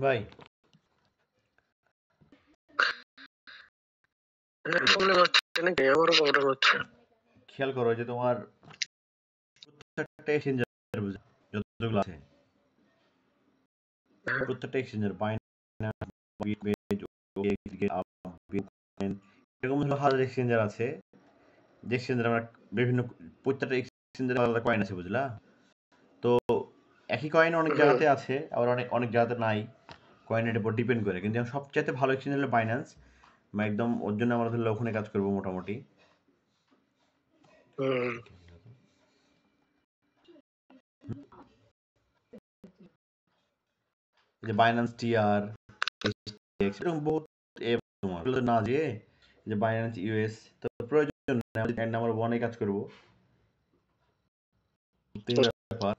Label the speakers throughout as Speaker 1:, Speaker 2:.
Speaker 1: ভাই
Speaker 2: প্রবলেম হচ্ছে নাকি? আমারও প্রবলেম হচ্ছে।
Speaker 1: খেয়াল করো যে তোমার প্রত্যেকটা এক্সচেঞ্জার যতগুলো আছে প্রত্যেকটা এক্সচেঞ্জার বাইন্যান্স বিটবেজ এরকম হাজার এক্সচেঞ্জার আছে যে এক্সচেঞ্জার আমরা বিভিন্ন প্রত্যেকটা এক্সচেঞ্জারে আলাদা কয়েন আছে বুঝলা। তো একই কয়েন অনেক জায়গাতে আছে আবার অনেক অনেক জায়গাতে নাই, কয়েনের উপর ডিপেন্ড করে। কিন্তু সবচাইতে ভালো এক্সচেঞ্জ হলো বাইন্যান্স। একদম ওর জন্য আমরা ধরলে ওখানে কাজ করবো মোটামুটি। যে বাইন্যান্স টিআর এরকম বহুত অ্যাপ তোমার এগুলো না যে যে বাইন্যান্স ইউএস তো প্রয়োজন নেই, আমাদের নাম্বার ওয়ানে কাজ করবো। ব্যাপার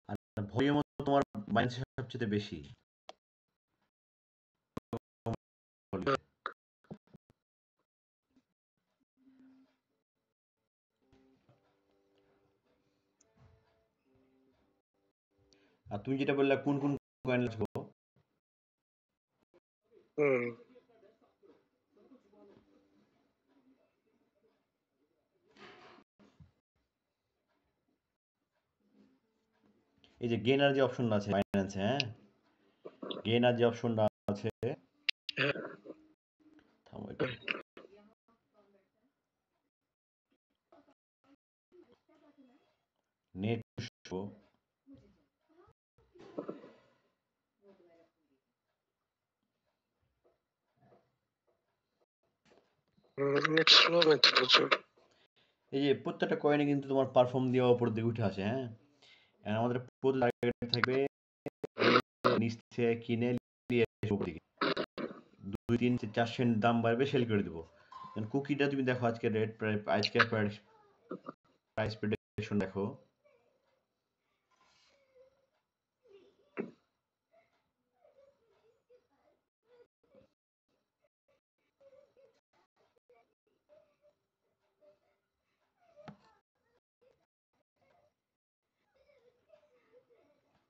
Speaker 1: আর ভলিউম তোমার বাইন্যান্সের সবচেয়ে বেশি। আর তুমি যেটা বললে কোন কোন কয়েন লাগবে, এই যে গেনার যে অপশনটা আছে বাইন্যান্সে, হ্যাঁ গেনার যে অপশনটা আছে, থামো একটু, নেট শো এই যে প্রত্যেকটা কয়েনে কিন্তু তোমার পারফর্ম দেওয়া উপর দিকে উঠে আসে। হ্যাঁ আমাদের প্রতি টার্গেট থাকবে নিচ থেকে কিনে নিয়ে উপর দিকে 2-3-4 সেন্ট দাম বাড়বে সেল করে দেবো। কুকিটা তুমি দেখো আজকে রেট আজকে প্রাইস প্রেডিকশন দেখো,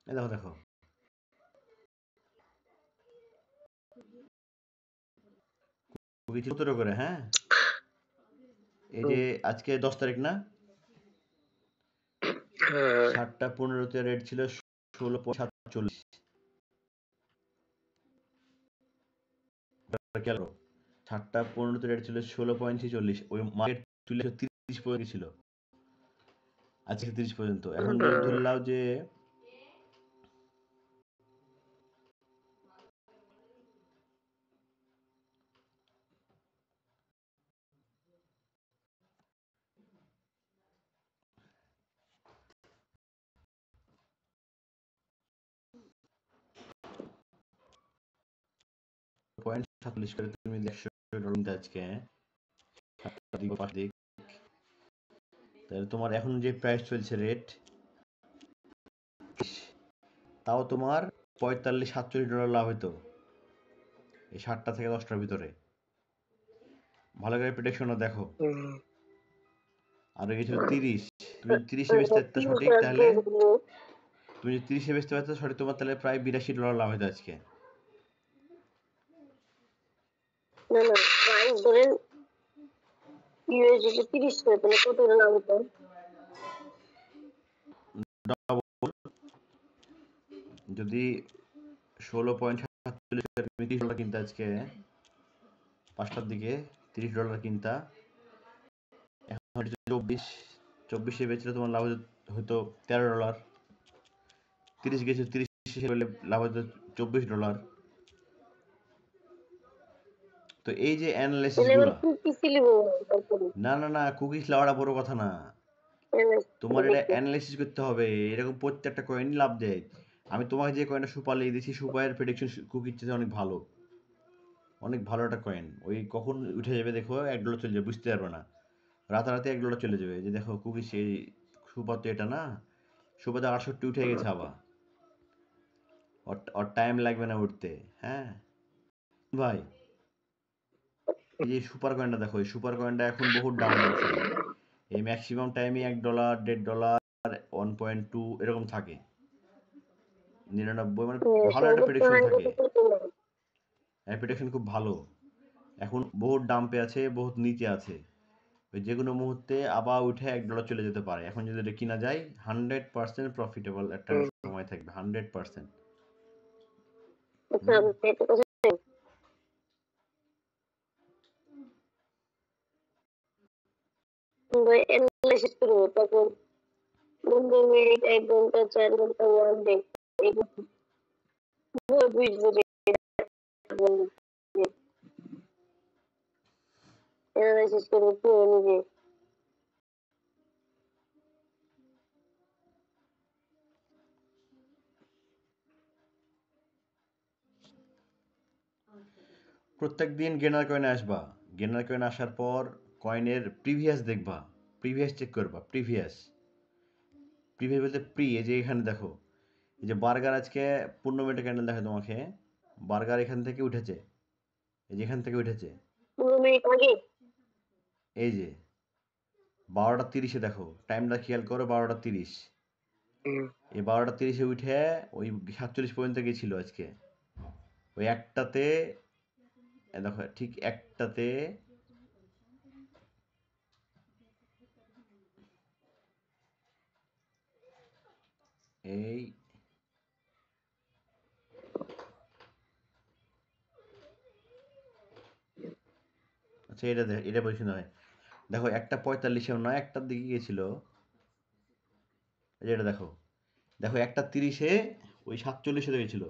Speaker 1: দেখো দেখো কুকি 17 করে। হ্যাঁ এই যে আজকে 10 তারিখ না, 7টা 15-তে রেট ছিল 16.47। 7টা 15-তে রেট ছিল 16.46, ওই মার্কেট তুলে 30 পর্যন্ত ছিল, আজকে 30 পর্যন্ত। এখন যদি ধরলাও যে .47 করে তুমি 100 আজকে, তাহলে তোমার এখন যে প্রাইস চলছে রেট, তাও তোমার $45-47 লাভ হতো এই 7টা থেকে 10টার ভিতরে। ভালো করে প্রেডিকশনটা দেখো। আর গেছিল 30, তুমি 30-এ বেচতে পারতো সঠিক, তাহলে তুমি যদি 30-এ বেচতে পারতো সঠিক তোমার তাহলে প্রায় $82 লাভ হতো আজকে।
Speaker 3: না না প্রাইস ধরেন ইউএসডি 30 করে, তাহলে কত লাভ হতো?
Speaker 1: যদি 16.47 $30 কিনতে আজকে 5টার দিকে, $30 কিনতা, এখন 24-এ বেচলে তোমার লাভ হতো $13। 30 গেছে, 30 করলে লাভ হতো $24। তো এই যে অ্যানালাইসিস গুলা, না না না কুকিজ লাওয়াটা বড় কথা না, তোমার এটা অ্যানালাইসিস করতে হবে। এরকম প্রত্যেকটা কয়েন লাভ দেয়। আমি তোমাকে যে কয়েনটা সুপার লিখে দিয়েছি, সুপারের প্রেডিকশন কুকির চেয়ে অনেক ভালো, অনেক ভালো একটা কয়েন। ওই কখন উঠে যাবে দেখো, $1 চলে যাবে, বুঝতে পারবে না, রাতারাতি $1 চলে যাবে। যে দেখো কুকি সেই সুপার তো এটা না, সুপার তো 68 উঠে গেছে আবার, ওর টাইম লাগবে না উঠতে। হ্যাঁ ভাই এই যে সুপার কয়েনটা দেখো, এই সুপার কয়েনটা এখন বহুত ডাউনে আছে। এই ম্যাক্সিমাম টাইমে $1, $1.5, 1.2 এরকম থাকে। 99 মানে ভালো একটা প্রেডিকশন থাকে। প্রেডিকশন খুব ভালো। এখন বহুত ডাম্পে আছে, বহুত নিচে আছে। যে কোনো মুহূর্তে আবার উঠে $1 চলে যেতে পারে। এখন যদি এটা কিনা যায় 100% প্রফিটেবল একটা সময় থাকবে, 100%।
Speaker 3: অ্যানালাইসিস করবো তখন 15 মিনিট, 1 ঘন্টা, 4 ঘন্টা, 1 ডে বুঝবো যে অ্যানালাইসিস করবো পুরো নিজে।
Speaker 1: প্রত্যেকদিন গেনার কয়েনে আসবা। গেনার কয়েন আসার পর কয়েনের প্রিভিয়াস দেখবা, প্রিভিয়াস চেক করবা। প্রিভিয়াস বলতে এই যে এখানে দেখো, এই যে বার্গার আজকে 15 মিনিটের ক্যান্ডেল দেখে তোমাকে, বার্গার এখান থেকে উঠেছে, এই যে এখান থেকে উঠেছে
Speaker 3: 15 মিনিট আগে
Speaker 1: এই যে 12টা 30-এ দেখো, টাইমটা খেয়াল করো, 12টা 30। এই 12টা 30-এ উঠে ওই 47 পর্যন্ত গেছিল আজকে। ওই একটাতে দেখো, ঠিক একটাতে এই আচ্ছা, এটা বলছি নয়, দেখো 1টা 45-এও নয়, একটার দিকে গেছিল। এই যে এটা দেখো, 1টা 30-এ ওই 47-এ গেছিল,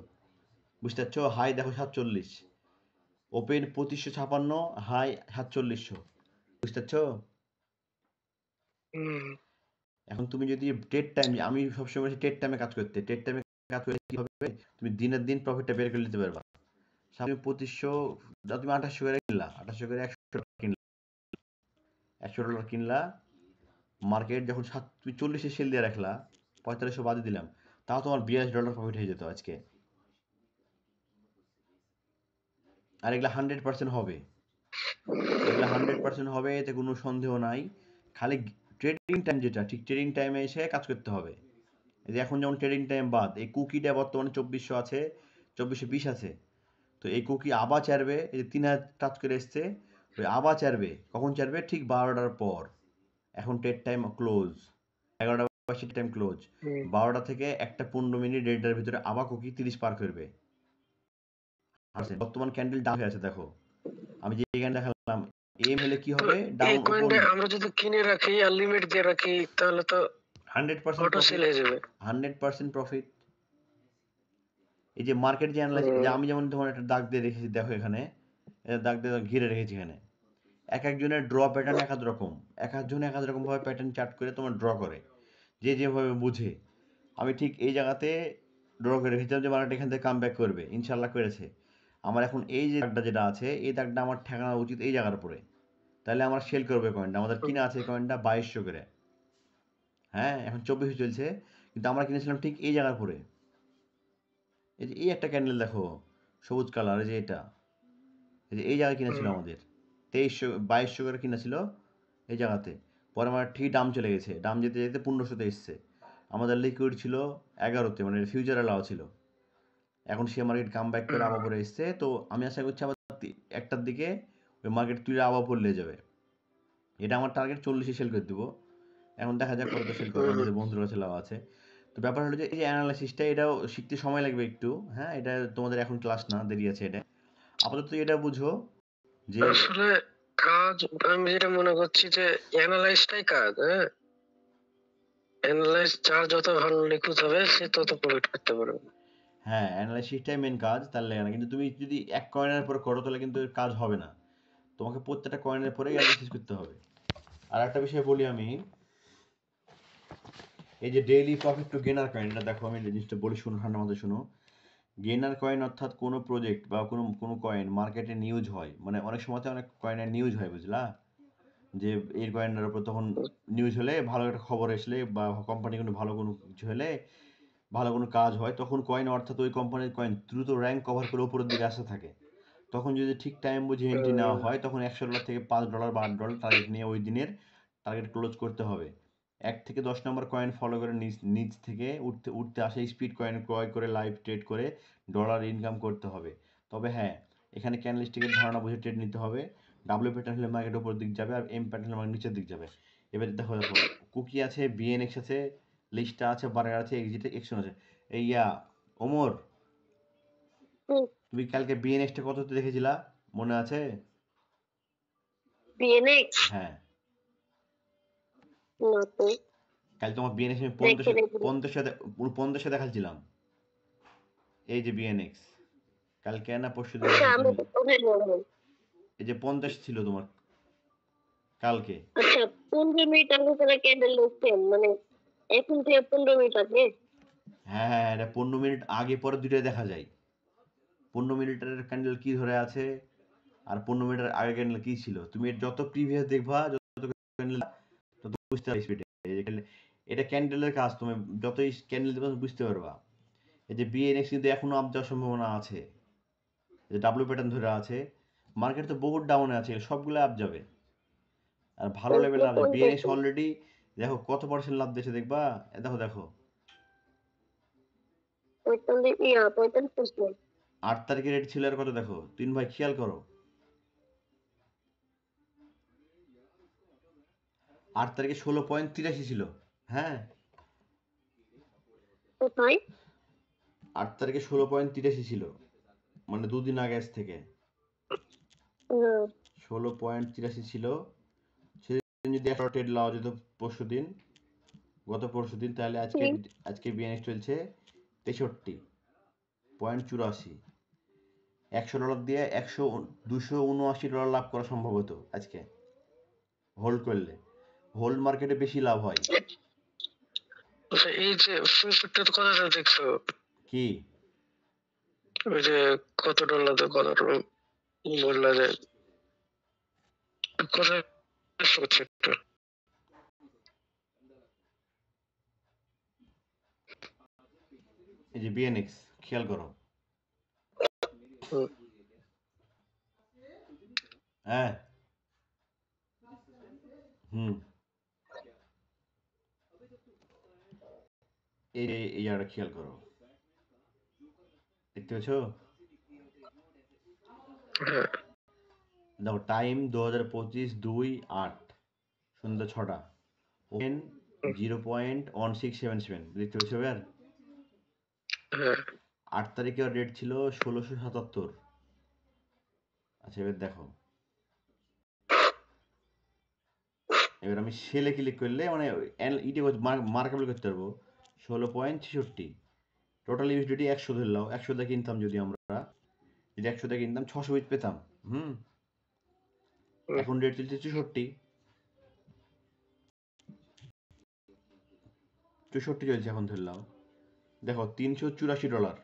Speaker 1: বুঝতে পারছো? হাই দেখো 47, ওপেন 2556, হাই 4700, বুঝতে পারছো? এখন তুমি যদি ট্রেড টাইম, আমি সবসময় বলছি ট্রেড টাইমে কাজ করতে। ট্রেড টাইমে কাজ করলে কি হবে, তুমি দিনের দিন প্রফিটটা বের করে নিতে পারবা। তুমি 2500, তুমি 2800 করে কিনলা, 2800 করে $100 কিনলা, $100 কিনলা। মার্কেট যখন তুমি 40-এ সেল দিয়ে রাখলা, 4500 বাদে দিলাম, তাও তোমার $82 প্রফিট হয়ে যেত আজকে। আর এগুলা 100% হবে, এগুলা 100% হবে, এতে কোনো সন্দেহ নাই। খালি ট্রেডিং টাইম যেটা, ঠিক ট্রেডিং টাইমে এসে কাজ করতে হবে। এই যে এখন যেমন ট্রেডিং টাইম বাদ, এই কুকিটা বর্তমানে 2400 আছে, 2420 আছে। তো এই কুকি আবার চারবে, এই যে 3000 টাচ করে এসছে, ওই আবার চারবে। কখন চারবে? ঠিক 12টার পর। এখন ট্রেড টাইম ক্লোজ, 11টা টাইম ক্লোজ। 12টা থেকে 1টা 15 মিনিট, 1:30টার ভিতরে আবার কুকি 30 পার করবে। বর্তমান ক্যান্ডেল ডাউন হয়ে আছে দেখো, আমি যে এখানে দেখালাম, এম হলে কি হবে, ডাউন ওপেন।
Speaker 2: আমরা যদি কিনে রাখি আর লিমিট দিয়ে রাখি তাহলে তো
Speaker 1: 100%
Speaker 2: অটো সেল হয়ে যাবে,
Speaker 1: 100% প্রফিট। এই যে মার্কেট যে অ্যানালাইসিস, যে আমি যেমন তোমার একটা দাগ দিয়ে রেখেছি দেখো, এখানে এটা দাগ দিয়ে ঘিরে রেখেছি। এখানে এক একজনের ড্র প্যাটার্ন এক এক রকম, এক একজন এক এক রকম ভাবে প্যাটার্ন চার্ট করে তোমার ড্র করে, যে যেভাবে বুঝে। আমি ঠিক এই জায়গাতে ড্র করে রেখেছিলাম যে মার্কেট এখান থেকে কাম ব্যাক করবে, ইনশাল্লাহ করেছে। আমার এখন এই যে দাগটা যেটা আছে, এই দাগটা আমার ঠেকানো উচিত এই জায়গার উপরে, তাহলে আমার সেল করবে কয়েনটা। আমাদের কিনা আছে এই কয়েনটা 2200 করে, হ্যাঁ এখন 2400 চলছে, কিন্তু আমরা কিনেছিলাম ঠিক এই জায়গার উপরে। এই যে এই একটা ক্যান্ডেল দেখো, সবুজ কালার, এই যে এটা, এই যে এই জায়গায় কিনেছিল আমাদের 2200 করে কিনেছিল এই জায়গাতে। পরে আমার ঠিক দাম চলে গেছে, দাম যেতে যেতে 1500-তে এসছে। আমাদের লিকুইড ছিল 11-তে, মানে ফিউচার অ্যালাও ছিল। এখন সে মার্কেট কাম ব্যাক করে আবার পরে এসছে। তো আমি আশা করছি আবার একটার দিকে ওই মার্কেট তুলে আবার পড়লে যাবে। এটা আমার টার্গেট 40-এ সেল করে দেবো। এখন দেখা যাক কত সেল করে, আমাদের বন্ধুরা ছেলেও আছে। তো ব্যাপার হলো যে এই যে অ্যানালাইসিসটা, এটাও শিখতে সময় লাগবে একটু। হ্যাঁ, এটা তোমাদের এখন ক্লাস না, দেরি আছে। এটা আপাতত এটা বুঝো যে
Speaker 2: আসলে কাজ, আমি যেটা মনে করছি যে অ্যানালাইসটাই কাজ। হ্যাঁ, অ্যানালাইস যার যত ভালো নিখুঁত হবে সে তত প্রফিট করতে পারবে।
Speaker 1: হ্যাঁ, অ্যানালাইসিসটাই মেন কাজ, তার লাগে না। কিন্তু তুমি যদি এক কয়েনের পর করো তাহলে কিন্তু কাজ হবে না, তোমাকে প্রত্যেকটা কয়েনের পরেই অ্যানালাইসিস করতে হবে। আর একটা বিষয় বলি আমি, এই যে daily profit to gainer coin, এটা দেখো, আমি জিনিসটা বলি, শুনো, ঠান্ডা মাথায় শুনো। গেনার কয়েন অর্থাৎ কোনো প্রজেক্ট বা কোনো কয়েন মার্কেটে নিউজ হয়, মানে অনেক সময় অনেক কয়েনের নিউজ হয়, বুঝলা? যে এই কয়েনের উপর তখন নিউজ হলে, ভালো একটা খবর আসলে, বা কোম্পানি কোনো ভালো কোনো কিছু হলে, ভালো কোনো কাজ হয়, তখন কয়েন, অর্থাৎ ওই কোম্পানির কয়েন দ্রুত র্যাঙ্ক কভার করে উপরের দিকে আসতে থাকে। তখন যদি ঠিক টাইম বুঝে এন্ট্রি নেওয়া হয় তখন $100 থেকে $5 বা $8 টার্গেট নিয়ে ওই দিনের টার্গেট ক্লোজ করতে হবে। 1 থেকে 10 নম্বর কয়েন ফলো করে নিচ থেকে উঠতে উঠতে আসে স্পিড কয়েন ক্রয় করে লাইভ ট্রেড করে ডলার ইনকাম করতে হবে। তবে হ্যাঁ, এখানে ক্যান্ডেলস্টিকের ধারণা বুঝে ট্রেড নিতে হবে। ডাব্লিউ প্যাটার্ন হলে মার্কেট উপর দিক যাবে আর এম প্যাটার্ন হলে মার্কেট নিচের দিক যাবে। এবারে দেখো দেখো কুকি আছে, বিএনএক্স আছে, লিস্টা আছে, বার্গার আছে, এক্সিট এক্সন আছে। এই ওমর, তুমি কালকে বিএনএক্সটা কততে দেখেছিলা মনে আছে?
Speaker 3: বিএনএক্স
Speaker 1: হ্যাঁ,
Speaker 3: না তো
Speaker 1: কাল তোমার বিএনএক্স আমি
Speaker 3: দেখে দেখি
Speaker 1: 1500 দেখাচ্ছিলাম। এই যে বিএনএক্স কালকে না পরশু দিন
Speaker 3: আচ্ছা
Speaker 1: দেখো
Speaker 3: আমি
Speaker 1: তুমি,
Speaker 3: তো কোথায় বলবো
Speaker 1: এই যে 50 ছিল তোমার কালকে।
Speaker 3: আচ্ছা 15 মিনিট আগে তাহলে ক্যান্ডেল দেখছেন মানে এখন থেকে 15 মিনিট আগে
Speaker 1: হ্যাঁ হ্যাঁ, এটা 15 মিনিট আগে পরে দুইটাই দেখা যায়। 15 মিনিটের ক্যান্ডেল কি ধরে আছে আর 15 মিনিটের আগে ক্যান্ডেল কি ছিল, তুমি এর যত প্রিভিয়াস দেখবা যত ক্যান্ডেল তত বুঝতে পারবে স্পিডে। এটা ক্যান্ডেলের কাজ, তুমি যতই ক্যান্ডেল দেখবে বুঝতে পারবা। এই যে বিএনএক্স কিন্তু এখনো আপ যাওয়ার সম্ভাবনা আছে, যে ডাব্লিউ প্যাটার্ন ধরে আছে। মার্কেট তো বহুত ডাউনে আছে, সবগুলো আপ যাবে আর ভালো লেভেল লাভ যাবে। বিএনএক্স অলরেডি দেখো কত পার্সেন্ট লাভ দিয়েছে দেখবা। দেখো দেখো
Speaker 3: 45%।
Speaker 1: 8 তারিখে রেট ছিল আর কত দেখো, 3 ভাই খেয়াল করো। 8 তারিখে 16.83 ছিল। হ্যাঁ,
Speaker 3: কোথায়
Speaker 1: 8 তারিখে 16.83 ছিল, মানে দুদিন আগে আজ থেকে
Speaker 3: হুম
Speaker 1: 16.83 ছিল। সেদিন যদি 100 ট্রেড লাও যেত পরশু দিন, গত পরশু দিন, তাহলে আজকে বিএনএক্স চলছে 63.84। $100 দিয়ে 279 লাভ করা সম্ভব হতো আজকে হোল্ড করলে। হোল্ড মার্কেটে বেশি লাভ হয়।
Speaker 2: আচ্ছা এই যে ফিউচারটা তো কথাটা দেখছো,
Speaker 1: কি
Speaker 2: ওই যে কত ডলার তো কত বললা যে কথা হচ্ছে একটু
Speaker 1: এই যে বিএনএক্স খেয়াল করো।
Speaker 2: হুম,
Speaker 1: হ্যাঁ, হুম, এই এই জায়গাটা খেয়াল করো, দেখতে পেয়েছো?
Speaker 2: হ্যাঁ
Speaker 1: দেখো টাইম 2025/2/8 সন্ধ্যা 6টা, ওপেন 0.1677, দেখতে পেয়েছো এবার?
Speaker 2: হ্যাঁ
Speaker 1: 8 তারিখের রেট ছিল 1677। আচ্ছা এবার দেখো, এবার আমি সেলে ক্লিক করলে মানে ইটে মার্কেবল করতে পারবো 16.66। টোটাল ইউএসডিটি 100 ধরলাম, 100 দিয়ে কিনতাম যদি আমরা, যদি 100 দিয়ে কিনতাম 600 বিট পেতাম। হুম,
Speaker 2: হুম,
Speaker 1: এখন রেট চলছে 64, 64 চলছে এখন ধরলাম। দেখো $384,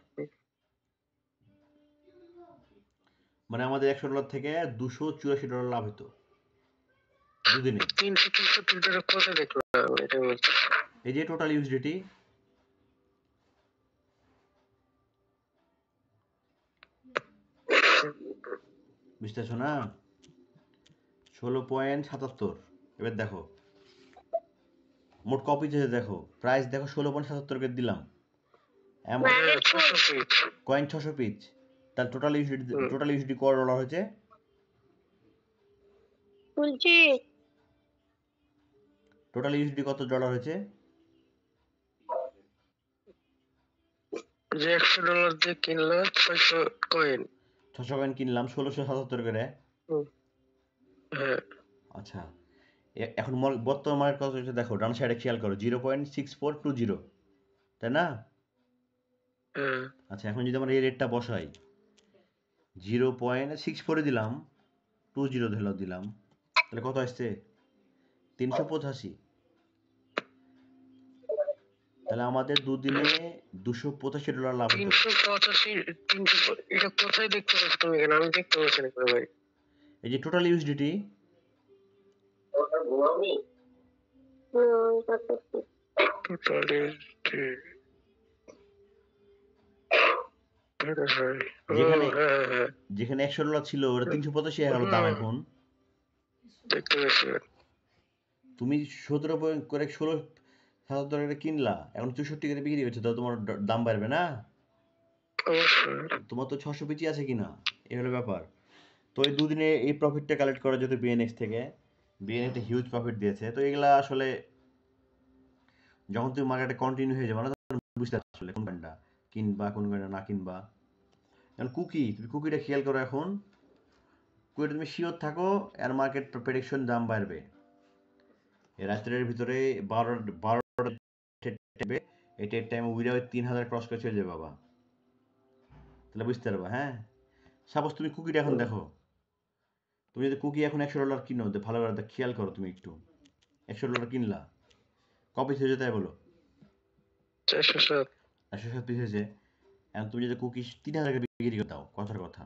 Speaker 1: মানে আমাদের $100 থেকে $284 লাভ হতো দুদিনে।
Speaker 2: 363 কথা দেখলাম এটা বলছি।
Speaker 1: এই যে টোটাল ইউএসডিটি, বুঝতে পারছো না? 16.77। এবার দেখো মোট কপি যেতে দেখো, প্রাইস দেখো 16.77 কে দিলাম,
Speaker 2: হ্যাঁ 600 ফিট
Speaker 1: কয়েন 600 পিচ। তার টোটাল ইউএসডি কত ডলার হয়েছে?
Speaker 3: বলছি
Speaker 1: টোটাল ইউএসডি কত ডলার হয়েছে?
Speaker 2: যে $100 দিয়ে কিনলো 600 কয়েন।
Speaker 1: 600 কয়েন কিনলাম 1677 করে।
Speaker 2: হ্যাঁ
Speaker 1: আচ্ছা, এখন বর্তমান মার্কেট কত হচ্ছে দেখো, ডান সাইডে খেয়াল করো 0.6420, তাই না?
Speaker 2: হ্যাঁ
Speaker 1: আচ্ছা এখন যদি আমরা এই রেটটা বসাই, 0.64 দিলাম, 20 দিলাম, তাহলে কত আসছে? 385। তাহলে আমাদের দুদিনে $285 লাভ হতো।
Speaker 2: 385 300 এটা কোথায় দেখতে পাচ্ছ তুমি? এখানে আমি দেখতে পাচ্ছি না ভাই।
Speaker 1: এই যে টোটাল ইউএসডিটি,
Speaker 2: টোটালি
Speaker 1: যেখানে
Speaker 2: হ্যাঁ হ্যাঁ
Speaker 1: যেখানে $100 ছিল ওটা 385 হয়ে গেল দাম এখন।
Speaker 2: দেখতে পাচ্ছি।
Speaker 1: তুমি 17 করে 16-17 করে কিনলা, এখন 64 করে বিক্রি করছো, তো তোমার দাম বাড়বে না?
Speaker 2: অবশ্যই।
Speaker 1: তোমার তো 600 পিচি আছে কিনা, এই হলো ব্যাপার। তো এই দুদিনে এই প্রফিটটা কালেক্ট করা যেত বিএনএক্স থেকে। বিএনএক্স হিউজ প্রফিট দিয়েছে। তো এগুলা আসলে যখন তুমি মার্কেটে কন্টিনিউ হয়ে যাবে না, তখন বুঝতে পারছো আসলে কোন কয়েনটা কিনবা কোন কয়েনটা না কিনবা। এখন তুমি কুকিটা খেয়াল করো। এখন কুকিটা তুমি শিওর থাকো আর মার্কেট প্রেডিকশন দাম বাড়বে। এই রাত্রের ভিতরে 12টা এই ট্রেড টাইম উইদাউট 3000 ক্রস করে চলে যাবে বাবা। তাহলে বুঝতে পারবা। হ্যাঁ, সাপোজ তুমি কুকিটা এখন দেখো, তুমি যদি কুকি এখন $100 কিনো, ভালো করে খেয়াল করো, তুমি একটু $100 কিনলা, কপিস হয়েছে তাই বলো?
Speaker 2: 407।
Speaker 1: 107 পিস হয়েছে। এখন তুমি যদি কুকি 3000 বিক্রি করে দাও, কথার কথা,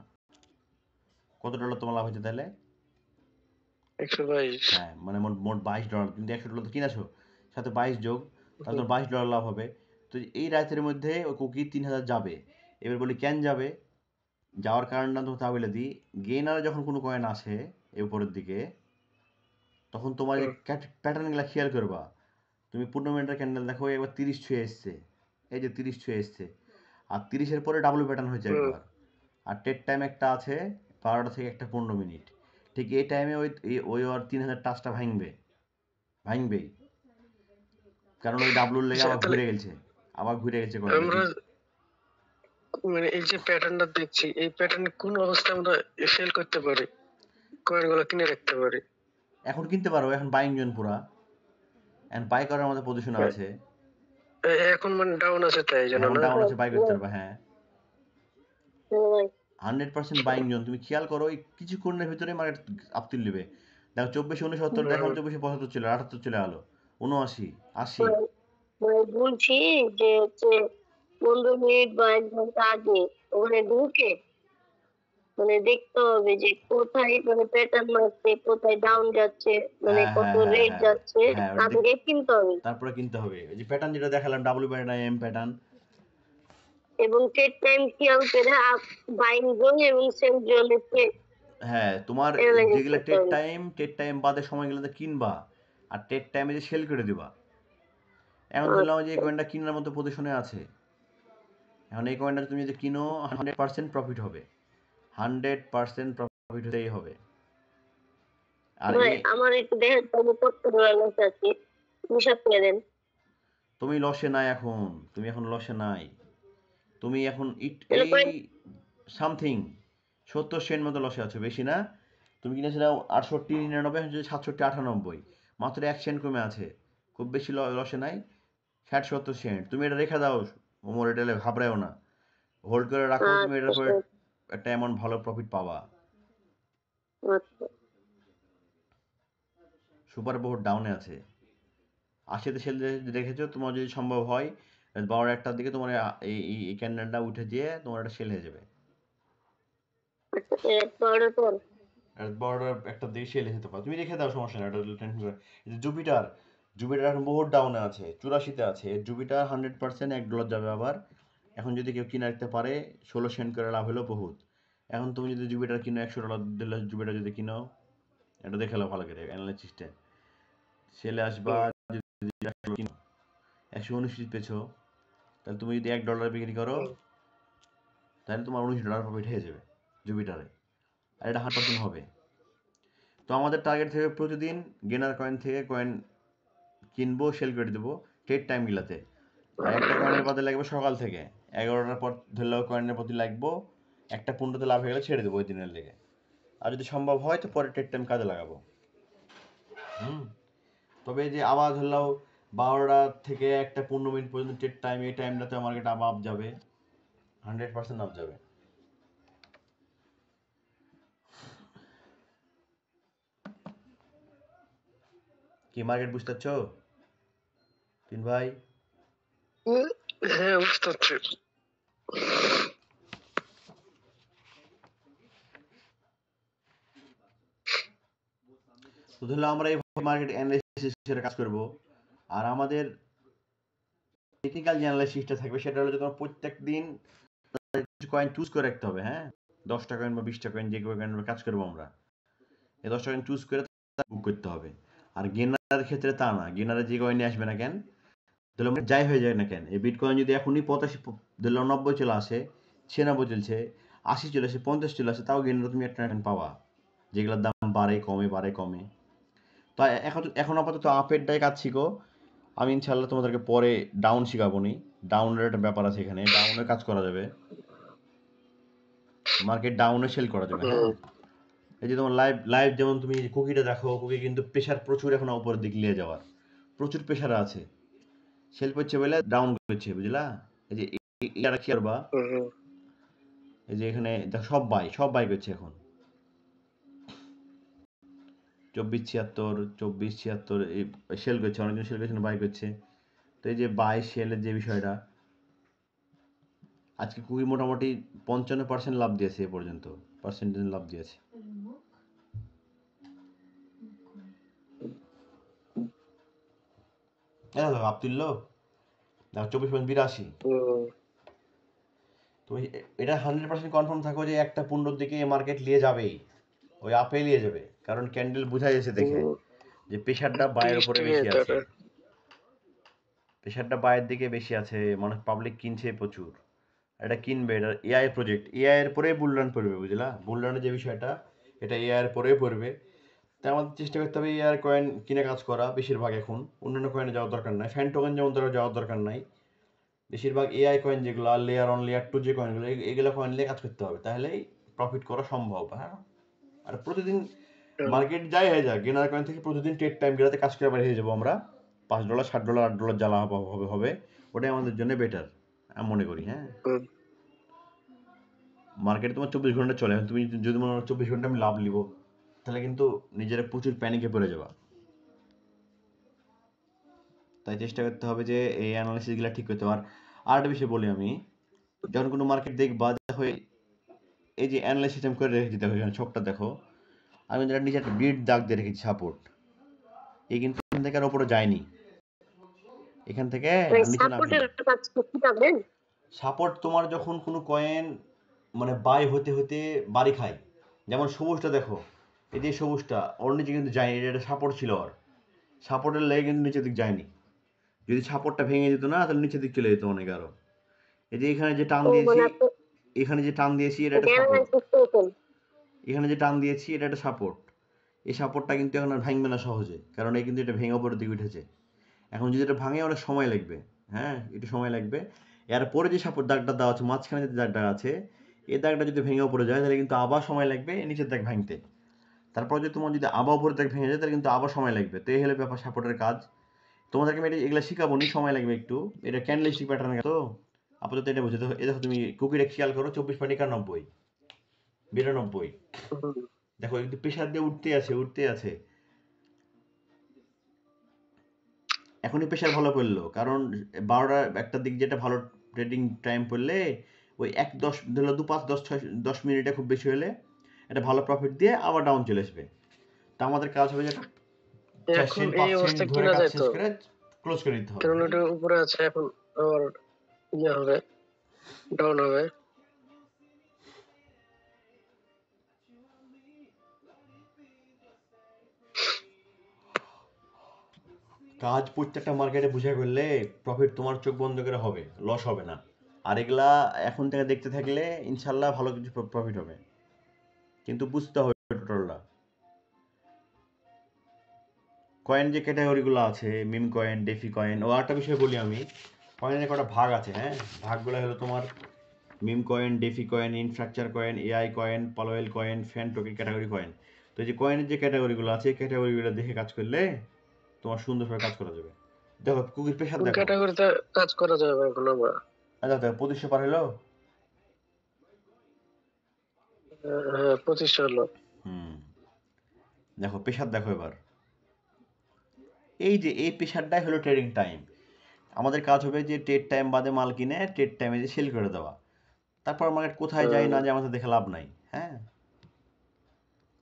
Speaker 1: কত ডলার তোমার লাভ হয়েছে তাহলে?
Speaker 2: 122।
Speaker 1: হ্যাঁ, মানে মোট $22। তুমি $100 তো কিনেছো, সাথে 22 যোগ, তাহলে তোমার $22 লাভ হবে। তো এই রাতের মধ্যে ওই কুকি 3000 যাবে। এবার বলি কেন যাবে? যাওয়ার কারণটা তো তা বলে দিই। গেইনারে যখন কোনো কয়েন আসে এই উপরের দিকে, তখন তোমার যে প্যাটার্নগুলো খেয়াল করবা। তুমি 15 মিনিটের ক্যান্ডেল দেখো, একবার 30 ছুঁয়ে এসছে, এই যে 30 ছুঁয়ে এসছে, আর 30-এর পরে ডাবল প্যাটার্ন হয়েছে একবার। আর টেট টাইম একটা আছে 12টা থেকে 1:15। ঠিক এই টাইমে ওই ওর 3000 টাচটা ভাঙবেই, কারণ ওই ডাবলুর লেগে আবার
Speaker 2: তাহলে
Speaker 1: ঘুরে গেছে কয়েনটা।
Speaker 2: আমরা মানে এই যে প্যাটার্নটা দেখছি, এই প্যাটার্ন কোন অবস্থায় আমরা সেল করতে পারি, কয়েন গুলো কিনে রাখতে পারি?
Speaker 1: এখন কিনতে পারো, এখন বাইং জোন পুরা, এখন বাই করার মধ্যে পজিশন আছে।
Speaker 2: এখন মানে ডাউন আছে তাই জন্য
Speaker 1: এখন
Speaker 2: না?
Speaker 1: ডাউন আছে, বাই করতে পারবা। হ্যাঁ, 100% বাইং জোন। তুমি খেয়াল করো, এই কিছুক্ষণের ভিতরে মার্কেট আপ তুলে নেবে। দেখো 2469 এখন 2475 চলে, 78 চলে গেলো, 79, 80।
Speaker 3: বলছি যে হচ্ছে 15 মিনিট বা 1 ঘন্টা আগে ওখানে ঢুকে মানে দেখতে হবে যে কোথায় মানে প্যাটার্ন মারছে, কোথায় ডাউন যাচ্ছে, মানে
Speaker 1: হ্যাঁ
Speaker 3: কত
Speaker 1: হ্যাঁ হ্যাঁ
Speaker 3: রেট
Speaker 1: হ্যাঁ
Speaker 3: যাচ্ছে,
Speaker 1: হ্যাঁ,
Speaker 3: তারপরে কিনতে হবে।
Speaker 1: তারপরে কিনতে হবে। ওই যে প্যাটার্ন যেটা দেখালাম, ডাব্লিউ প্যাটার্ন, এম প্যাটার্ন।
Speaker 3: এবং ট্রেড টাইম খেয়াল করে বাইং জোন এবং সেল জোনকে
Speaker 1: হ্যাঁ, তোমার
Speaker 3: অ্যানালাইসিস
Speaker 1: যেগুলো
Speaker 3: করতে হবে।
Speaker 1: টেট টাইম বাদে সময়গুলোতে কিনবা, আর টেট টাইমে যে সেল করে দিবা। এখন ধরলাম যে এই
Speaker 3: আচ্ছা,
Speaker 1: কয়েনটা কিনার মতো পজিশনে আছে, এখন এই কয়েনটা তুমি যদি কিনো 100% প্রফিট হবে, 100% প্রফিট হতেই হবে। আর
Speaker 3: ভাই আমার একটু দেখেন তো, আমি কত ডলার লস আছি, হিসাব করে দেন।
Speaker 1: তুমি লসে নাই এখন, তুমি এখন লসে নাই। তুমি এখন
Speaker 3: তাহলে
Speaker 1: এই
Speaker 3: কয়েন
Speaker 1: সামথিং 70 সেন্ট মতো লসে আছো, বেশি না। তুমি কিনেছিলে 68-99, এখন 67-98, মাত্র 1 সেন্ট কমে আছে, খুব বেশি লসে নাই। 60-70 সেন্ট। তুমি এটা রেখে দাও, ওমর, এটা ঘাবড়াও না, হোল্ড করে রাখো, তুমি এটার পরে
Speaker 3: আচ্ছা
Speaker 1: একটা এমন ভালো প্রফিট পাবা।
Speaker 3: আচ্ছা
Speaker 1: সুপার বহুত ডাউনে আছে, 80-তে সেল রেখেছো। তোমার যদি সম্ভব হয় 12-1টার দিকে তোমার এই ক্যান্ডেলটা উঠে দিয়ে তোমার একটা সেল হয়ে যাবে।
Speaker 3: আচ্ছা, পরের পর
Speaker 1: আর বড় একটা দিকে সেল হতে পারো, তুমি রেখে দাও, সমস্যা নেই, এটা টেনশন করে। জুপিটার জুপিটার এখন বহুত ডাউনে আছে, 84-তে আছে। জুপিটার 100% $1 যাবে আবার। এখন যদি কেউ কিনে রাখতে পারে, 16 সেন্ট করে লাভ হলো বহুত। এখন তুমি যদি জুপিটার কিনো, $100 দিলে জুপিটার যদি কিনো, এটা দেখে নাও ভালো করে অ্যানালাইসিসটা, সেলে আসবা। যদি কিনো 129 পেছো, তাহলে তুমি যদি $1 বিক্রি করো, তাহলে তোমার $19 প্রফিট হয়ে যাবে জুপিটারে, আর এটা 100% হবে। তো আমাদের টার্গেট থেকে প্রতিদিন গেনার কয়েন থেকে কয়েন কিনবো, সেল করে দেবো ট্রেড টাইমগুলোতে। আর একটা কয়েনের বাদে লাগবে সকাল থেকে 11টার পর, ধরলেও কয়েনের প্রতি লাগবো 1:15 লাভ হয়ে গেলে ছেড়ে দেবো ওই দিনের লেগে। আর যদি সম্ভব হয় তো পরে ট্রেড টাইম কাজে লাগাবো। হুম। তবে এই যে আবার ধরলাও 12টা থেকে 1:15 পর্যন্ত ট্রেড টাইম, এই টাইমটাতে মার্কেট আবার আপ যাবে, 100% আপ যাবে। কি মার্কেট বুঝতে পারছো তিন ভাই?
Speaker 2: হ্যাঁ, বুঝতে পারছি।
Speaker 1: তো ধরলাম আমরা এই মার্কেট অ্যানালাইসিস কাজ করব। আর আমাদের টেকনিক্যাল যে অ্যানালাইসিসটা থাকবে সেটা হলো যে তোমার প্রত্যেক দিন কিছু কয়েন চুজ করে রাখতে হবে, হ্যাঁ? 10টা কয়েন বা 20টা কয়েন যে কয়েন কাজ করবো আমরা। এই 10টা কয়েন চুজ করে বুক করতে হবে। আর গেনারের ক্ষেত্রে তা না। গেনারে যে কয়েনই আসবে না কেন, ধরলাম যাই হয়ে যায় না কেন, এই বিটকয়েন যদি এখনই 85 ধরলাম 90 চলে আসে, 96 চলছে, 80 চলে আসে, 50 চলে আসে, তাও গেনারে তুমি একটা পাবা। যেগুলোর দাম বাড়ে কমে বাড়ে কমে। তো এখন আপাতত আপের ডাই কাজ শিখো। আমি ইনশাল্লাহ তোমাদেরকে পরে ডাউন শিখাবো নি। ডাউনের একটা ব্যাপার আছে এখানে, ডাউনে কাজ করা যাবে, মার্কেট ডাউনে সেল করা যাবে, হ্যাঁ? এই যে তোমার লাইভ লাইভ যেমন তুমি কুকিটা দেখো, কুকি কিন্তু প্রেশার প্রচুর এখন উপরের দিকে নিয়ে যাওয়ার, প্রচুর প্রেশার আছে, সেল করছে বলে ডাউন করছে, বুঝলা? এই যে এটা কি করবা, এই যে এখানে দেখো সব বাই করছে এখন 24-76, 24-76 এই সেল করছে, অনেকজন সেল করছে, বাই করছে। তো এই যে বাই সেলের যে বিষয়টা, আজকে কুকি মোটামুটি 55% লাভ দিয়েছে এ পর্যন্ত, পার্সেন্টেজ লাভ দিয়েছে। আব্দুল্লো দেখো 24.82। তুমি এটা 100% কনফার্ম থাকো যে একটা পূর্ণর দিকে মার্কেট নিয়ে যাবেই, ওই আপে নিয়ে যাবে, কারণ ক্যান্ডেল বোঝা যাচ্ছে দেখে যে প্রেশারটা বায়ের উপরে বেশি আছে, প্রেশারটা বায়ের দিকে বেশি আছে, মানুষ পাবলিক কিনছে প্রচুর, এটা কিনবে, এটা এআই প্রজেক্ট, এআই এর পরে বুলরান পড়বে, বুঝলা? বুলরানের যে বিষয়টা, এটা এআই এর পরে পড়বে। তাই আমাদের চেষ্টা করতে হবে এআই কয়েন কিনে কাজ করা বেশিরভাগ, এখন অন্যান্য কয়েনে যাওয়ার দরকার নাই, ফ্যান টোকেন যেমন ধরো যাওয়ার দরকার নাই, বেশিরভাগ এআই কয়েন যেগুলো লেয়ার অন লেয়ার টু যে কয়েনগুলো, এগুলো কয়েন নিয়ে কাজ করতে হবে, তাহলেই প্রফিট করা সম্ভব, হ্যাঁ? আর প্রতিদিন মার্কেট যাই হয়ে যাক, গেনার কয়েন থেকে প্রতিদিন ট্রেড টাইম গেলাতে কাজ করে বেরিয়ে যাবো আমরা, $5, $7, $8 জ্বালা হবে, ওটাই আমাদের জন্য বেটার আমি মনে করি, হ্যাঁ? মার্কেটে তোমার 24 ঘন্টা চলে, তুমি যদি মনে হয় 24 ঘন্টা আমি লাভ নিব, তাহলে কিন্তু নিজেরা প্রচুর প্যানিকে পড়ে যাবা। তাই চেষ্টা করতে হবে যে এই অ্যানালিসিসগুলো ঠিক করতে হবে। আর একটা বিষয় বলি আমি, যখন কোনো মার্কেট দেখবা, দেখো এই যে অ্যানালাইসিস আমি করে রেখেছি, দেখো এখানে ছকটা দেখো, আমি যেটা নিচে একটা বিট দাগ দিয়ে রেখেছি সাপোর্ট, এই কিন্তু এখান থেকে আর উপরে যায়নি, এখান থেকে আর নিচে নামেনি। সাপোর্ট তোমার যখন কোনো কয়েন মানে বাই হতে হতে বাড়ি খায়, যেমন সবুজটা দেখো, এই যে সবুজটা ওর নিচে কিন্তু যায়নি, এটা সাপোর্ট ছিল, ওর সাপোর্টের লেগে কিন্তু নিচের দিক যায়নি, যদি সাপোর্টটা ভেঙে যেত না তাহলে নিচের দিক চলে যেত অনেক আরো। এই যে এখানে যে টান দিয়েছি, এখানে যে টান দিয়েছি এটা একটা সাপোর্ট, এখানে যে টান দিয়েছি এটা একটা সাপোর্ট, এই সাপোর্টটা কিন্তু এখন আর ভাঙবে না সহজে, কারণ এই কিন্তু এটা ভেঙে উপরের দিকে উঠেছে, এখন যদি এটা ভাঙে অনেক সময় লাগবে, হ্যাঁ একটু সময় লাগবে। এরপরে যে সাপোর্ট দাগটা দেওয়া আছে, মাঝখানে যে দাগটা আছে, এই দাগটা যদি ভেঙে উপরে যায় তাহলে কিন্তু আবার সময় লাগবে নিচের দাগ ভাঙতে, তারপর যদি তোমার যদি আবার উপরের দাগ ভেঙে যায় তাহলে কিন্তু আবার সময় লাগবে। তো এই হলো ব্যাপার সাপোর্টের কাজ, তোমাদেরকে আমি এগুলো শিখাবো নি, সময় লাগবে একটু, এটা ক্যান্ডেলস্টিক প্যাটার্ন, তো আপাতত এটা বুঝে। দেখো, দেখো তুমি কুকিটা খেয়াল করো, 24.91, 92, দেখো কিন্তু প্রেশার দিয়ে উঠতে আছে, এখনই প্রেশার ভালো পড়লো, কারণ 12টা একটার দিক যেটা ভালো ট্রেডিং টাইম পড়লে, ওই 1-10 ধরো 2-5-10 মিনিটে খুব বেশি হলে এটা ভালো প্রফিট দিয়ে আবার ডাউন চলে আসবে। তা আমাদের কাজ হবে যেটা
Speaker 2: এখন এই অবস্থা
Speaker 1: ধরে
Speaker 2: কিনা
Speaker 1: কাজ
Speaker 2: যায়
Speaker 1: শেষ
Speaker 2: তো,
Speaker 1: করে ক্লোজ করে দিতে হবে,
Speaker 2: কারণ এটা উপরে আছে, এখন আবার ইয়ে হবে, ডাউন হবে।
Speaker 1: কাজ প্রত্যেকটা মার্কেটে বুঝে করলে প্রফিট তোমার চোখ বন্ধ করে হবে, লস হবে না। আর এগুলা এখন থেকে দেখতে থাকলে ইনশাল্লাহ ভালো কিছু প্রফিট হবে, কিন্তু বুঝতে হবে টোটালটা। কয়েন যে ক্যাটাগরিগুলো আছে, মিম কয়েন, ডেফি কয়েন, ও একটা বিষয় বলি আমি, কয়েনের কটা ভাগ আছে, হ্যাঁ? ভাগগুলো হলো তোমার meme coin, DeFi coin, infrastructure coin, AI coin, পালোয়েল coin, fan token category coin. তো এই যে কয়েনের যে ক্যাটাগরিগুলো আছে, এই ক্যাটাগরিগুলো দেখে কাজ করলে তোমার সুন্দরভাবে কাজ করা যাবে। দেখো কুকির প্রেশার
Speaker 2: কোন
Speaker 1: দেখো,
Speaker 2: ক্যাটাগরিতে কাজ করা যাবে এখন আমরা?
Speaker 1: আচ্ছা দেখো 2500 পার হলো,
Speaker 2: হ্যাঁ, 25 হলো।
Speaker 1: দেখো প্রেশার দেখো এবার, এই যে এই প্রেশারটাই হলো ট্রেডিং টাইম। আমাদের কাজ হবে যে ট্রেড টাইম বাদে মাল কিনে ট্রেড টাইমে যে সেল করে দেওয়া, তারপর মার্কেট কোথায় যায় না যায় আমাদের দেখে লাভ নাই, হ্যাঁ?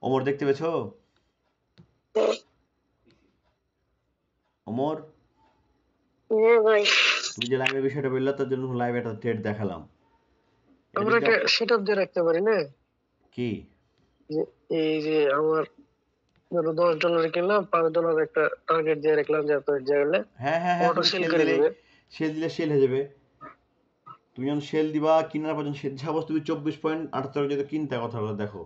Speaker 1: ওমর দেখতে পেয়েছো? ওমর,
Speaker 3: হ্যাঁ ভাই,
Speaker 1: তুমি যে লাইভে বিষয়টা বললে তার জন্য লাইভে একটা ট্রেড দেখালাম,
Speaker 2: আমরা একটা সেটআপ দিয়ে রাখতে পারি না?
Speaker 1: কি
Speaker 2: যে এই যে আমার ধরো $10 কিনলাম, $5 একটা টার্গেট দিয়ে রাখলাম যে এত জায়গায়
Speaker 1: হ্যাঁ হ্যাঁ হ্যাঁ,
Speaker 2: অটো
Speaker 1: তুমি
Speaker 2: সেল
Speaker 1: সেল
Speaker 2: করে
Speaker 1: দিলে
Speaker 2: দিবে।
Speaker 1: সেল হয়ে যাবে। তুমি যখন সেল দিবা কিনার পর যখন সেল সাপোজ তুমি 24.78 যদি কিনতে কথা বলে দেখো,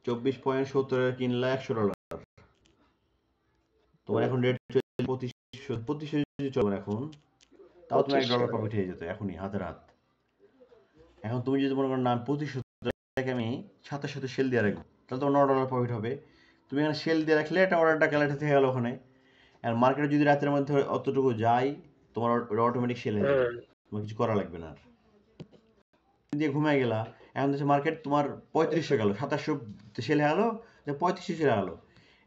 Speaker 1: 24.70 কিনলা $100, তোমার এখন রেট চলছে 2500 যদি চলে এখন, তাও তোমার $1 প্রফিট হয়ে যেত এখনই হাতের হাত। এখন তুমি যদি মনে করো না 2500 টাকা আমি 2700 সেল দিয়ে রাখবো, তাহলে তোমার $9 প্রফিট হবে। তুমি এখানে সেল দিয়ে রাখলে এটা অর্ডারটা কালেক্ট হয়ে গেল ওখানে। আর মার্কেটে যদি রাতের মধ্যে অতটুকু যায়, তোমার অটোমেটিক সেল হয়ে যাবে, তোমার কিছু করা লাগবে না আর। দিয়ে ঘুমায় গেলা, এখন হচ্ছে মার্কেট তোমার 3500 গেল, 2700 সেল হয়ে গেলো, 3500 সেল হয়ে গেলো।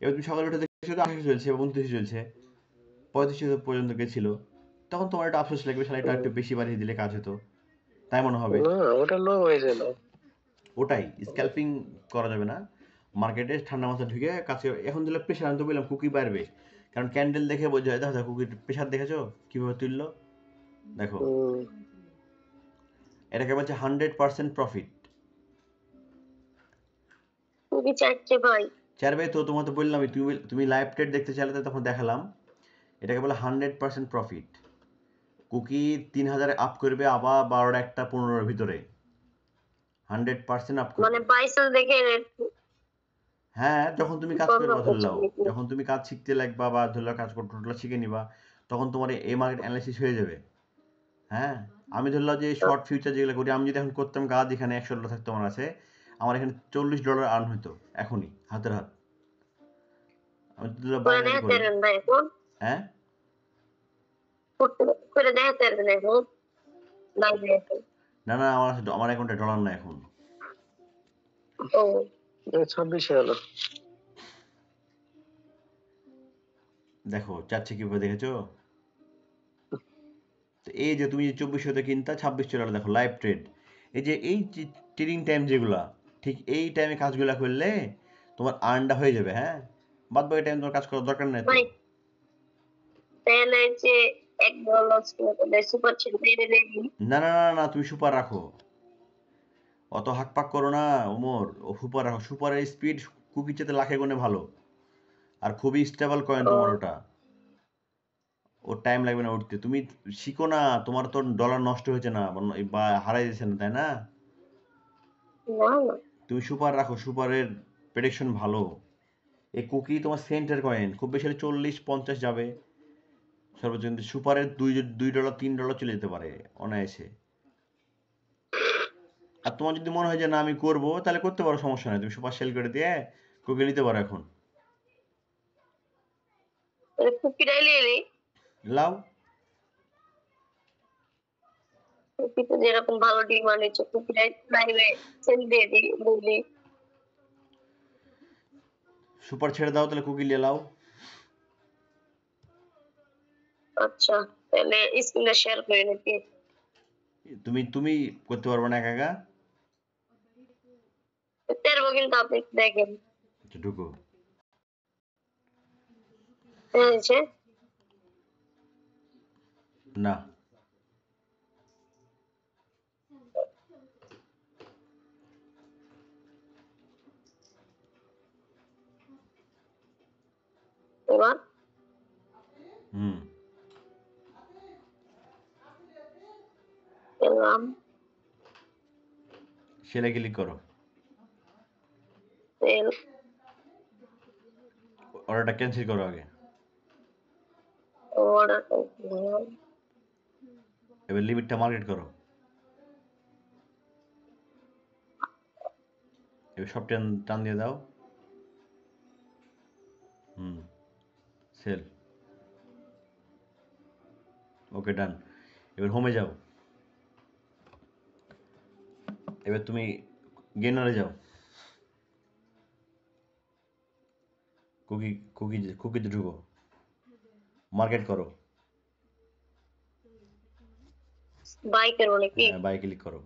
Speaker 1: এবার তুমি সকালে উঠে দেখছো 2800 চলছে বা 2900 চলছে, 3500 পর্যন্ত গেছিল, তখন তোমার একটা আফসোস লাগবে, শালা এটা একটু বেশি বাড়িয়ে দিলে কাজ হতো, তাই মনে হবে।
Speaker 2: না ওটা লো হয়ে গেল।
Speaker 1: ওটাই স্ক্যালপিং করা যাবে না মার্কেটে, ঠান্ডা মাথা ঢুকে কাছে। এখন দিলে প্রেশার, আমি তো বললাম কুকি বাড়বে, কারণ ক্যান্ডেল দেখে বোঝা যায়। দেখো কুকির প্রেশার দেখেছো কিভাবে তুললো, দেখো এটাকে বলছে 100% প্রফিট।
Speaker 3: খুবই চাচ্ছে ভাই।
Speaker 1: চারবে তো, তোমার তো বললামই, তুমি লাইভ ট্রেড দেখতে চাইলে তো তখন দেখালাম। এটাকে বলে 100% প্রফিট। কুকি 3000 আপ করবে আবার 12টা 1টা 15-এর ভিতরে 100% আপ করবে।
Speaker 3: মানে বাইসেল দেখে
Speaker 1: হ্যাঁ, যখন তুমি কাজ
Speaker 3: বন্ধ
Speaker 1: করবা
Speaker 3: করছে
Speaker 1: ধরলাও,
Speaker 3: নাকি?
Speaker 1: যখন তুমি কাজ শিখতে লাগবা বা ধরলাও কাজ টোটাল শিখে নিবা, তখন তোমার এই মার্কেট অ্যানালাইসিস হয়ে যাবে। হ্যাঁ, আমি ধরলাম যে শর্ট ফিউচার যেগুলো করি, আমি যদি এখন করতাম কাজ, এখানে $100 থাকতো আমার আছে, আমার এখানে $40 আর্ন হইতো এখনই হাতের হাত। আমি তো
Speaker 3: করে
Speaker 1: বাইনারি
Speaker 3: দেখাতে
Speaker 1: করি।
Speaker 3: পারবেন ভাই এখন?
Speaker 1: হ্যাঁ,
Speaker 3: করে দেখাতে পারবেন এখন? লাইভে এখন?
Speaker 1: না না, আমার অ্যাকাউন্টে ডলার না এখন।
Speaker 3: ও
Speaker 2: 26 হলো।
Speaker 1: দেখো চাচ্ছে কিভাবে, দেখেছো? তো এই যে তুমি 2400-তে কিনতা, $26 দেখো লাইভ ট্রেড। এই যে এই ট্রেডিং টাইম যেগুলা, ঠিক এই টাইমে কাজগুলা করলে তোমার আর্নটা হয়ে যাবে। হ্যাঁ, বাদ বাকি টাইম তোমার কাজ করার দরকার নেই তো।
Speaker 3: ভাই তাহলে যে $1 লস করে সুপার ছিল মেরে নেবি।
Speaker 1: না না না না, তুমি সুপার রাখো, অত হাকপাক করো না ওমর। ও সুপার রাখো, সুপারের স্পিড কুকির চেয়ে লাখে গুণে ভালো, আর খুবই স্টেবল কয়েন
Speaker 3: ও
Speaker 1: তোমার ওটা। ওর টাইম লাগবে না উঠতে। তুমি শিখো না, তোমার তো ডলার নষ্ট হয়েছে না বা হারাই যাচ্ছে না, তাই না?
Speaker 3: না না
Speaker 1: তুমি সুপার রাখো, সুপারের প্রেডিকশন ভালো। এই কুকি তোমার সেন্টের কয়েন, খুব বেশি হলে 40-50 যাবে সর্বোচ্চ, কিন্তু সুপারের $2 $3 চলে যেতে পারে অনায়াসে। আর তোমার যদি মনে হয় যে না আমি করবো, তাহলে করতে পারো, সমস্যা নেই, তুমি সুপার সেল করে দিয়ে কুকি নিতে পারো এখন।
Speaker 3: কুকিরাই এলি
Speaker 1: লাও।
Speaker 3: কুকি তো যেরকম ভালো ডিমান্ড হচ্ছে কুকিরাই লাইভে সেল দিয়ে দিই বলি।
Speaker 1: সুপার ছেড়ে দাও, তাহলে কুকি নিয়ে লাও।
Speaker 3: আচ্ছা তাহলে স্ক্রিনটা শেয়ার করে নাকি?
Speaker 1: তুমি তুমি করতে পারবে না একা একা।
Speaker 3: পারবো কিন্তু আপনি একটু দেখেন।
Speaker 1: আচ্ছা, ঢুকো।
Speaker 3: হয়েছে
Speaker 1: না,
Speaker 3: এবার
Speaker 1: হুম,
Speaker 3: এলাম
Speaker 1: সেলে ক্লিক করো,
Speaker 3: সেল
Speaker 1: অর্ডারটা ক্যান্সেল করো আগে।
Speaker 3: অর্ডার
Speaker 1: এবার লিমিটটা মার্কেট করো, এবার সব টান টান দিয়ে দাও। হুম, সেল। ওকে, ডান। এবার হোমে যাও, এবার তুমি গেনারে যাও, কুকিতে ঢুকো, মার্কেট করো।
Speaker 3: বাই করবো নাকি?
Speaker 1: হ্যাঁ, বাই ক্লিক করো,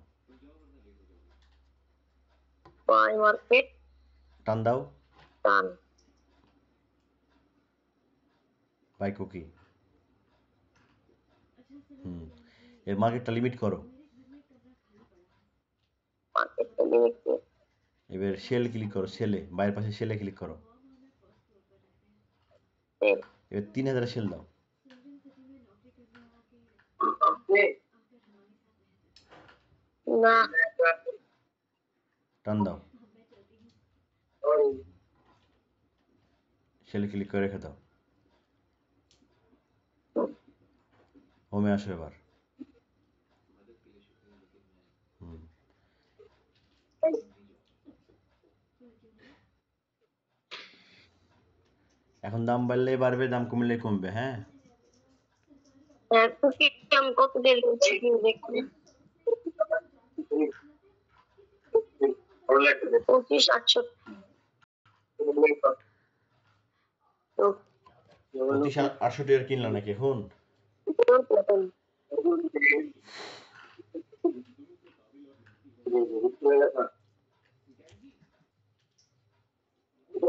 Speaker 3: বাই মার্কেট
Speaker 1: টান দাও,
Speaker 3: টান
Speaker 1: বাই কুকি। হুম, এর মার্কেটটা লিমিট করো।
Speaker 3: মার্কেটটা লিমিট কি?
Speaker 1: এবার সেল ক্লিক করো, সেলে বাইরের পাশে সেলে ক্লিক করো।
Speaker 3: সেল।
Speaker 1: এবার 3000 সেল দাও।
Speaker 3: না,
Speaker 1: টান দাও, সেলে ক্লিক করে রেখে দাও। হোমে আসো এবার। হুম, এখন দাম বাড়লেই বাড়বে, দাম কমলেই কমবে। হ্যাঁ,
Speaker 3: কুকি আমি কত দিয়ে দিচ্ছি দেখুন। 2568।
Speaker 1: 2568 কিনলা নাকি এখন?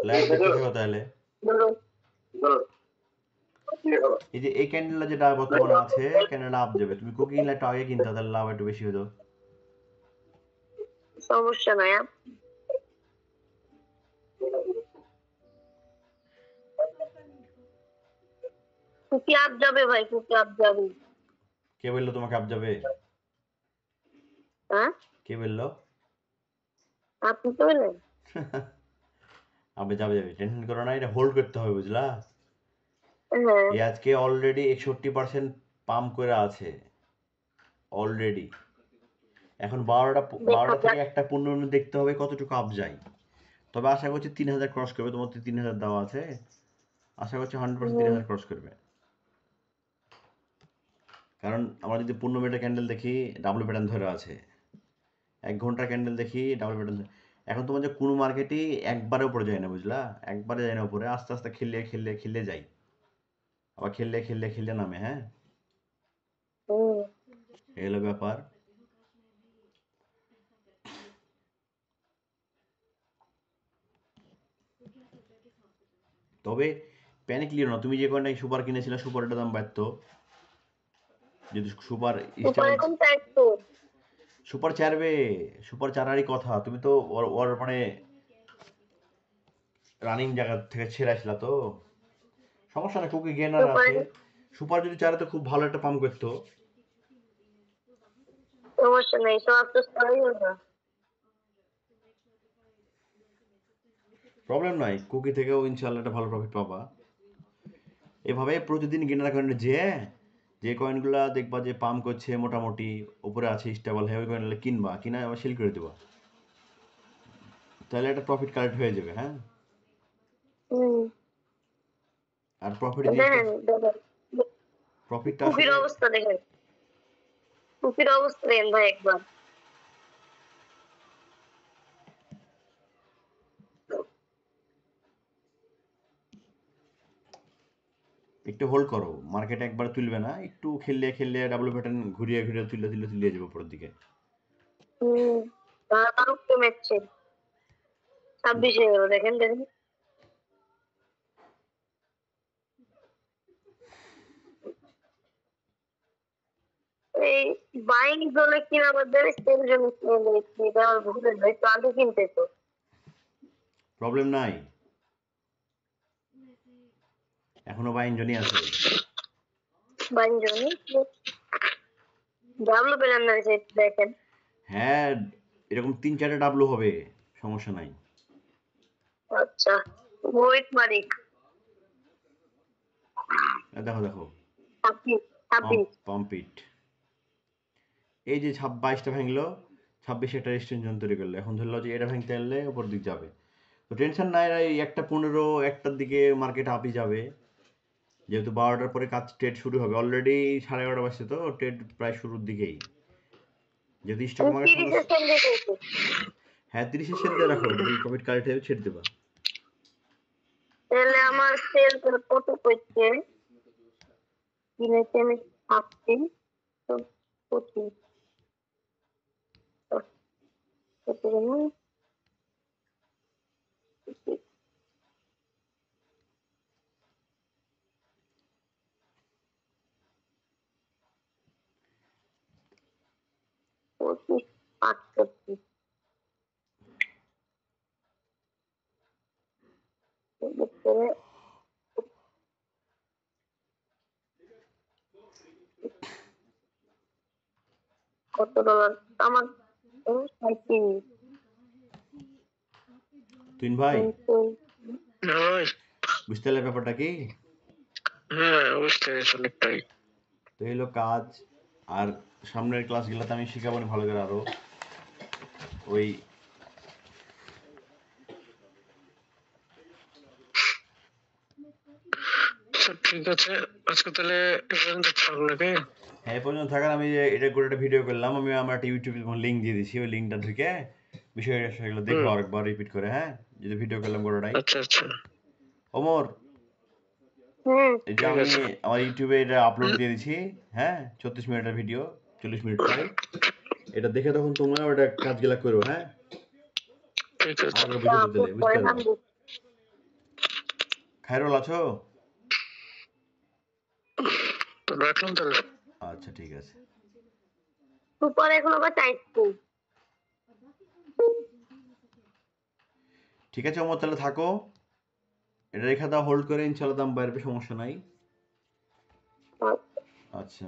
Speaker 1: লাইভ দেখতে থাকো তাহলে। এই যে এই ক্যান্ডেলটা যেটা বর্তমানে আছে, ক্যান্ডেলটা আপ যাবে। তুমি কুকি কিনলে একটু আগে কিনতে, তাহলে লাভ একটু বেশি হতো।
Speaker 3: সমস্যা নাই। কুকি আপ যাবে ভাই, কুকি আপ যাবে।
Speaker 1: কে বললো তোমাকে আপ যাবে?
Speaker 3: হ্যাঁ,
Speaker 1: কে বললো?
Speaker 3: আপনি তো বললেন।
Speaker 1: আবে যাবে যাবে, টেনশন করো না, এটা হোল্ড করতে হবে, বুঝলা?
Speaker 3: হ্যাঁ,
Speaker 1: এই আজকে অলরেডি 61% পাম্প করে আছে অলরেডি। এখন 12টা
Speaker 3: দেখা
Speaker 1: থেকে
Speaker 3: যাক।
Speaker 1: 1:15 দেখতে হবে কতটুকু আপ যায়। তবে আশা করছি 3000 ক্রস করবে। তোমার তো 3000 দেওয়া আছে, আশা করছি 100% 3000 ক্রস করবে। কারণ আমরা যদি 15 মিনিটের ক্যান্ডেল দেখি, ডাবল প্যাটার্ন ধরে আছে। 1 ঘন্টার ক্যান্ডেল দেখি, ডাবল প্যাটার্ন। এখন তোমার যে কোনো মার্কেটই একবারে উপরে যায় না, বুঝলা? একবারে যায় না উপরে, আস্তে আস্তে খেলে খেলে খেলে যায়, আবার খেললে খেললে খেললে নামে। হ্যাঁ,
Speaker 3: হুম,
Speaker 1: এই হলো ব্যাপার। তবে প্যানিক লিও না। তুমি যে কয়টাই সুপার কিনেছিলে, সুপারের দাম বাড়তো। যদি সুপার
Speaker 3: সুপার
Speaker 1: স্টেবল,
Speaker 3: এখন 400।
Speaker 1: সুপার চারবে, সুপার চারারই কথা। তুমি তো ওর ওর মানে রানিং জায়গা থেকে ছেড়ে আসলা তো। সমস্যা না, কুকি গেনার
Speaker 3: সুপার,
Speaker 1: আছে। সুপার যদি চারে তো খুব ভালো একটা পাম্প করতো।
Speaker 3: সমস্যা নাই, সব তো সবাই না।
Speaker 1: প্রবলেম নাই, কুকি থেকেও ইনশাল্লাহ একটা ভালো প্রফিট পাবা। এভাবে প্রতিদিন গেনার কয়েনে যে যে কয়েনগুলা দেখবা যে পাম্প করছে, মোটামুটি উপরে আছে, স্টেবল, হেভি কয়েনগুলো কিনবা, কিনা আবার সেল করে দেবা। তাহলে একটা প্রফিট কালেক্ট হয়ে যাবে। হ্যাঁ,
Speaker 3: হুম,
Speaker 1: আর প্রফিট জিনিসটা,
Speaker 3: দেখেন দেখেন
Speaker 1: প্রফিটটা
Speaker 3: কুকির
Speaker 1: আসলে
Speaker 3: অবস্থা দেখেন, কুকির অবস্থা দেখেন ভাই একবার।
Speaker 1: একটু হোল্ড করো, মার্কেট একবার তুলবে না, একটু খেললে খেললে ডাবল প্যাটার্ন ঘুরিয়ে ঘুরিয়ে তুললে তুললে তুলিয়ে যাবে উপরের দিকে।
Speaker 3: হুম, তাড়াতাড়ি কমেছে। 26 হয়ে গেল, দেখেন দেখেন। এই বাইং জোনে কিনা আমাদের সেল জোনে কিনে নিয়েছি, এটা আমার ভুল ভাই, তো আগে কিনতে তো।
Speaker 1: প্রবলেম নাই, এখনো বা ইঞ্জনই আছে।
Speaker 3: বাইং জোনে ডাবল পেলাম না, দেখেন।
Speaker 1: হ্যাঁ, এরকম 3-4টে ডাবলু হবে, সমস্যা নাই।
Speaker 3: আচ্ছা, ওয়েট মারিক।
Speaker 1: দেখো দেখো,
Speaker 3: 26 26।
Speaker 1: পাম্প ইট। এই যে 22টা ভাঙলো, 26 একটা এক্সটেনশন তৈরি করলো। এখন ধরলো যে এটা ভাঙতে পারলে উপর দিক যাবে। তো টেনশন নাই, এই 1:15 একটার দিকে মার্কেট আপই যাবে। যেহেতু 12টার পরে কাজ ট্রেড শুরু হবে, অলরেডি 11:30 বাজছে, তো ট্রেড প্রায় শুরুর দিকেই। যদি স্টক
Speaker 3: আমি
Speaker 1: মার্কেট
Speaker 3: 30 এর সেল দেখেছি।
Speaker 1: হ্যাঁ, 30 সেল দিয়ে রাখো, যখন প্রফিট কালেক্ট হবে ছেড়ে দেবা।
Speaker 3: তাহলে আমার সেল কত করছে? কিনেছি আমি 26, তো 25, কত জানো? কি পাঠ করছি। ভিতরে কত ডলার আমার 37
Speaker 1: তুইন ভাই
Speaker 2: ওই,
Speaker 1: বুঝতে পারলে ব্যাপারটা কি?
Speaker 2: হ্যাঁ বুঝতে পেরেছি অনেকটাই।
Speaker 1: তো এই হলো কাজ। আর সামনের ক্লাসগুলোতে আমি শিখাবো না ভালো করে আরো। ওই
Speaker 2: আচ্ছা ঠিক আছে, আজকে তাহলে এই পর্যন্ত থাক নাকি?
Speaker 1: হ্যাঁ, এই পর্যন্ত থাকার আমি যে এটা করে একটা ভিডিও করলাম, আমি আমার একটা ইউটিউবে লিঙ্ক দিয়ে দিছি, ওই লিঙ্কটা ঢুকে বিষয়টা সেগুলো দেখো
Speaker 2: হুম,
Speaker 1: আরেকবার রিপিট করে, হ্যাঁ, যেটা ভিডিও করলাম গোটাটাই।
Speaker 2: আচ্ছা আচ্ছা,
Speaker 1: ওমর,
Speaker 3: হুম
Speaker 1: এই যে
Speaker 2: ঠিক
Speaker 1: আমি
Speaker 2: আছে।
Speaker 1: আমার ইউটিউবে এটা আপলোড
Speaker 2: হুম,
Speaker 1: দিয়ে দিছি, হ্যাঁ, 34 মিনিটের ভিডিও, 40 মিনিট প্রায়। এটা দেখে তখন তোমরা ওটা কাজগুলা করো, হ্যাঁ,
Speaker 2: ঠিক আছে।
Speaker 1: আমাকে বুঝতে দিলে, বুঝতে
Speaker 3: পরে
Speaker 1: পারলো।
Speaker 3: নামবো।
Speaker 1: খায়রুল আছো?
Speaker 2: তো রাখলাম তাহলে।
Speaker 1: আচ্ছা ঠিক আছে।
Speaker 3: পরে এখন আবার চাইছি।
Speaker 1: ঠিক আছে ওমর, তাহলে থাকো। এটা রেখে দাও হোল্ড করে, ইনশাল্লাহ দাম বাড়বে, সমস্যা নাই। আচ্ছা।